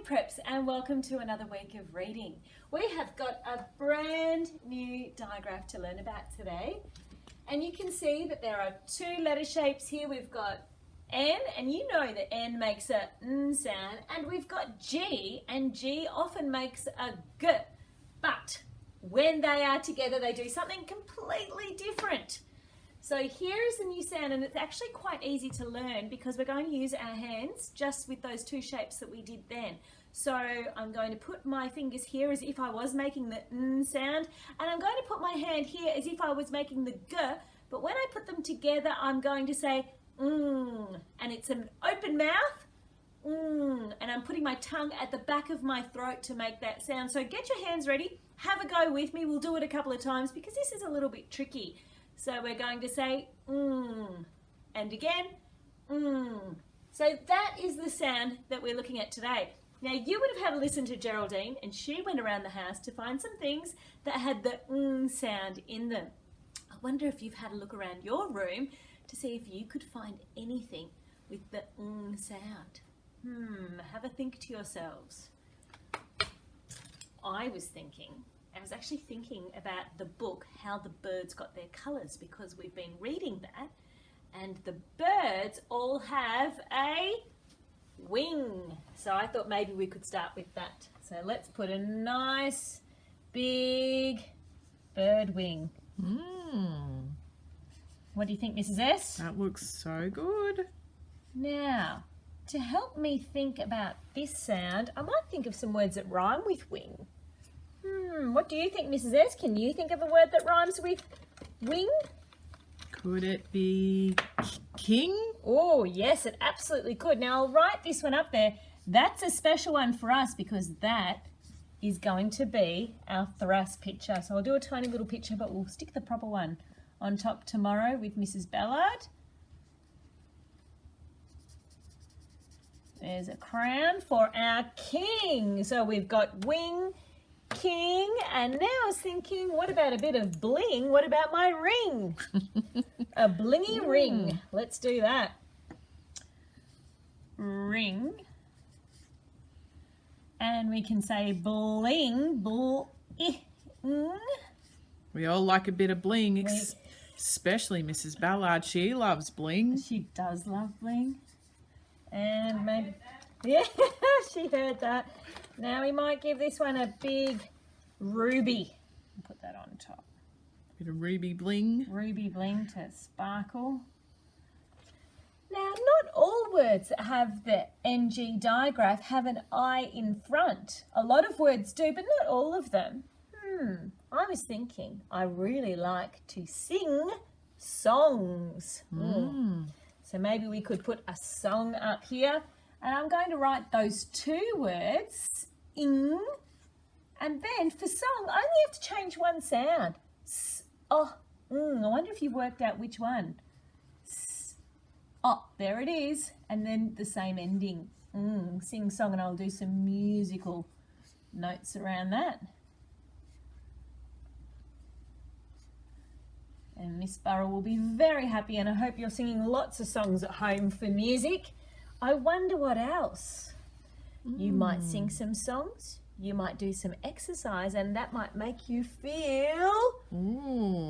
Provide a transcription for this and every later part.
Preps, and welcome to another week of reading. We have got a brand new digraph to learn about today, and you can see that there are two letter shapes here. We've got N, and you know that N makes a N sound, and we've got G, and G often makes a G, but when they are together they do something completely different. So here is the new sound, and it's actually quite easy to learn because we're going to use our hands just with those two shapes that we did then. So I'm going to put my fingers here as if I was making the N sound, and I'm going to put my hand here as if I was making the G, but when I put them together I'm going to say and it's an open mouth, and I'm putting my tongue at the back of my throat to make that sound. So get your hands ready, have a go with me. We'll do it a couple of times because this is a little bit tricky. So we're going to say and again So that is the sound that we're looking at today. Now you would have had a listen to Geraldine, and she went around the house to find some things that had the sound in them. I wonder if you've had a look around your room to see if you could find anything with the sound. Have a think to yourselves. I was actually thinking about the book, How the Birds Got Their Colours, because we've been reading that, and the birds all have a wing. So I thought maybe we could start with that. So let's put a nice big bird wing. What do you think, Mrs. S? That looks so good. Now, to help me think about this sound, I might think of some words that rhyme with wing. What do you think, Mrs. S? Can you think of a word that rhymes with wing? Could it be king? Oh, yes, it absolutely could. Now, I'll write this one up there. That's a special one for us because that is going to be our thrust picture. So I'll do a tiny little picture, but we'll stick the proper one on top tomorrow with Mrs. Ballard. There's a crown for our king. So we've got wing, king, and now I was thinking, what about a bit of bling? What about my ring? A blingy ring. Let's do that. Ring. And we can say bling, bling. We all like a bit of bling, especially Mrs. Ballard. She loves bling. She does love bling. And maybe, yeah, she heard that. Now we might give this one a big ruby. Put that on top. Bit of ruby bling. Ruby bling to sparkle. Now, not all words that have the NG digraph have an I in front. A lot of words do, but not all of them. I was thinking I really like to sing songs. So maybe we could put a song up here, and I'm going to write those two words, ing, and then for song I only have to change one sound. S, oh, I wonder if you've worked out which one. S, oh, there it is, and then the same ending. Sing song, and I'll do some musical notes around that. And Miss Burrow will be very happy, and I hope you're singing lots of songs at home for music. I wonder what else. You might sing some songs, you might do some exercise, and that might make you feel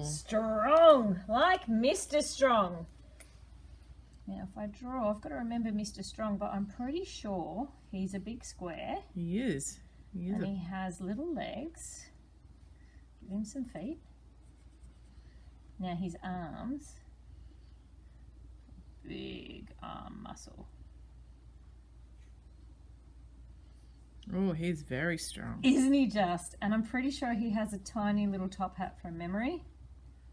strong, like Mr. Strong. Now if I draw, I've got to remember Mr. Strong, but I'm pretty sure he's a big square. He is. And he has little legs. Give him some feet. Now his arms, big arm muscle. Oh, he's very strong. Isn't he just? And I'm pretty sure he has a tiny little top hat from memory.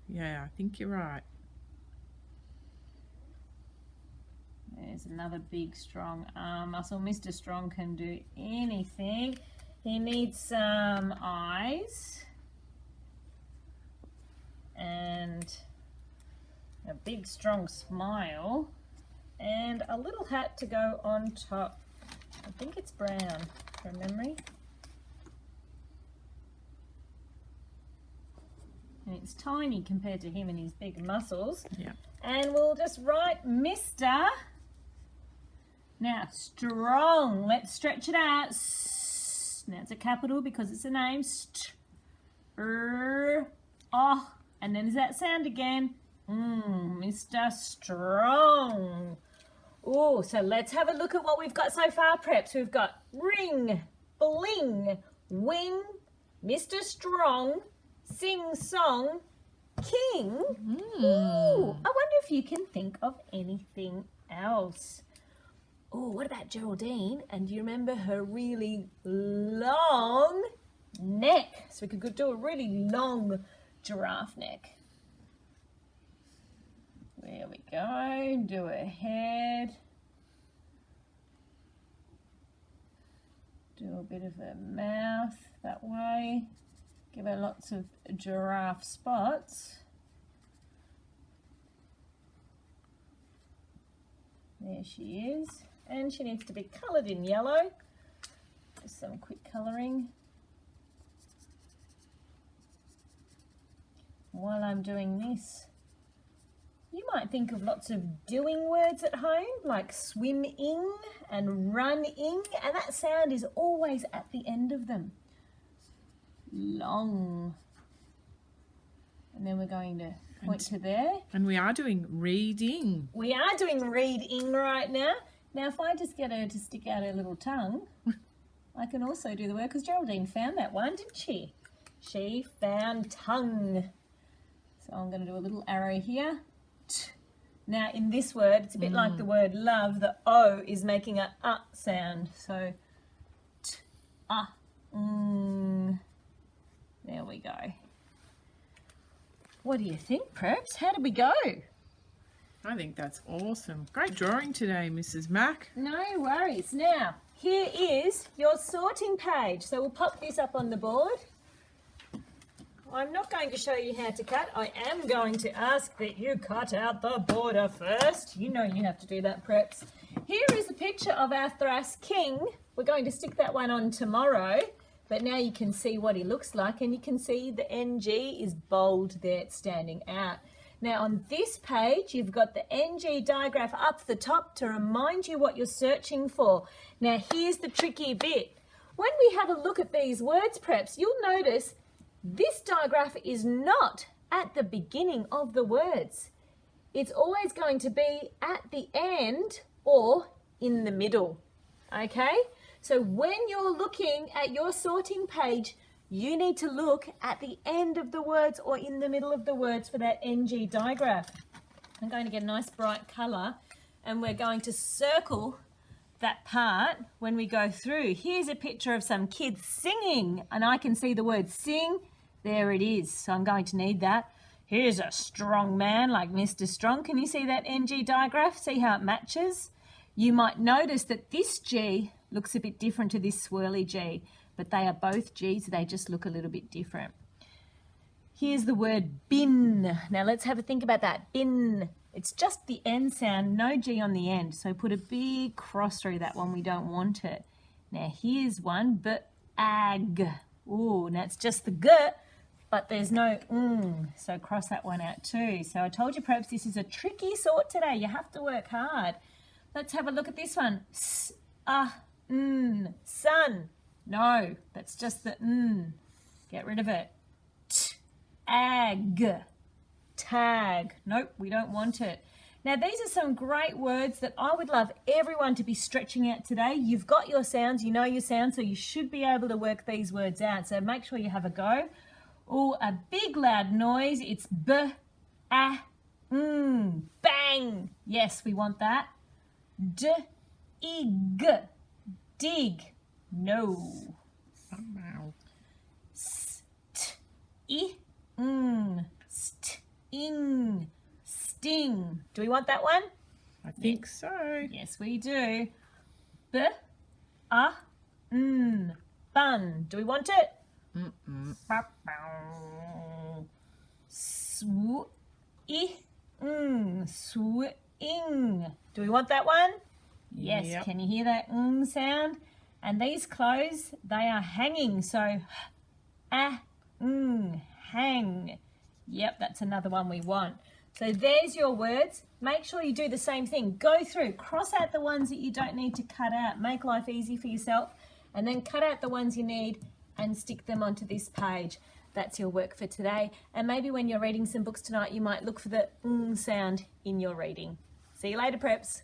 Yeah, I think you're right. There's another big strong arm muscle. Mr. Strong can do anything. He needs some eyes. And a big strong smile and a little hat to go on top. I think it's brown from memory. And it's tiny compared to him and his big muscles. Yeah. And we'll just write Mr. Now, strong. Let's stretch it out. Now it's a capital because it's a name. Oh, and then there's that sound again. Mr. Strong. Oh, so let's have a look at what we've got so far, Preps. We've got ring, bling, wing, Mr. Strong, sing song, king. Ooh, I wonder if you can think of anything else. Oh, what about Geraldine? And do you remember her really long neck? So we could do a really long giraffe neck. There we go. Do a head. Do a bit of a mouth that way. Give her lots of giraffe spots. There she is. And she needs to be coloured in yellow. Just some quick colouring. While I'm doing this, you might think of lots of doing words at home, like swim-ing and run-ing, and that sound is always at the end of them. Long. And then we're going to point to there. And we are doing reading. We are doing reading right now. Now, if I just get her to stick out her little tongue, I can also do the word, because Geraldine found that one, didn't she? She found tongue. So I'm going to do a little arrow here. Now, in this word, it's a bit like the word love. The O is making a sound. So, there we go. What do you think, Preps? How did we go? I think that's awesome. Great drawing today, Mrs. Mack. No worries. Now, here is your sorting page. So we'll pop this up on the board. I'm not going to show you how to cut. I am going to ask that you cut out the border first. You know you have to do that, Preps. Here is a picture of our Thrass King. We're going to stick that one on tomorrow, but now you can see what he looks like, and you can see the NG is bold there, it's standing out. Now on this page, you've got the NG digraph up the top to remind you what you're searching for. Now here's the tricky bit. When we have a look at these words, Preps, you'll notice this digraph is not at the beginning of the words. It's always going to be at the end or in the middle, okay? So when you're looking at your sorting page, you need to look at the end of the words or in the middle of the words for that NG digraph. I'm going to get a nice bright colour, and we're going to circle that part when we go through. Here's a picture of some kids singing, and I can see the word sing. There it is. So I'm going to need that. Here's a strong man like Mr. Strong. Can you see that NG digraph? See how it matches? You might notice that this G looks a bit different to this swirly G, but they are both G's. They just look a little bit different. Here's the word bin. Now let's have a think about that. Bin. It's just the N sound, no G on the end. So put a big cross through that one. We don't want it. Now here's one, ag. Ooh, now it's just the G, but there's no so cross that one out too. So I told you, Preps, this is a tricky sort today. You have to work hard. Let's have a look at this one. Sun. No, that's just the Get rid of it. Ag. Tag. Nope, we don't want it. Now, these are some great words that I would love everyone to be stretching out today. You've got your sounds, you know your sounds, so you should be able to work these words out. So make sure you have a go. Oh, a big loud noise. It's b, a, bang. Yes, we want that. D, ig, dig. No. St, I, st, ing, sting. Do we want that one? I think so. Yes, we do. B, a, bun. Do we want it? Sw, I, swing. Do we want that one? Yes. Yep. Can you hear that sound? And these clothes, they are hanging. So, hang. Yep, that's another one we want. So there's your words. Make sure you do the same thing. Go through, cross out the ones that you don't need to cut out. Make life easy for yourself. And then cut out the ones you need and stick them onto this page. That's your work for today. And maybe when you're reading some books tonight, you might look for the sound in your reading. See you later, preps.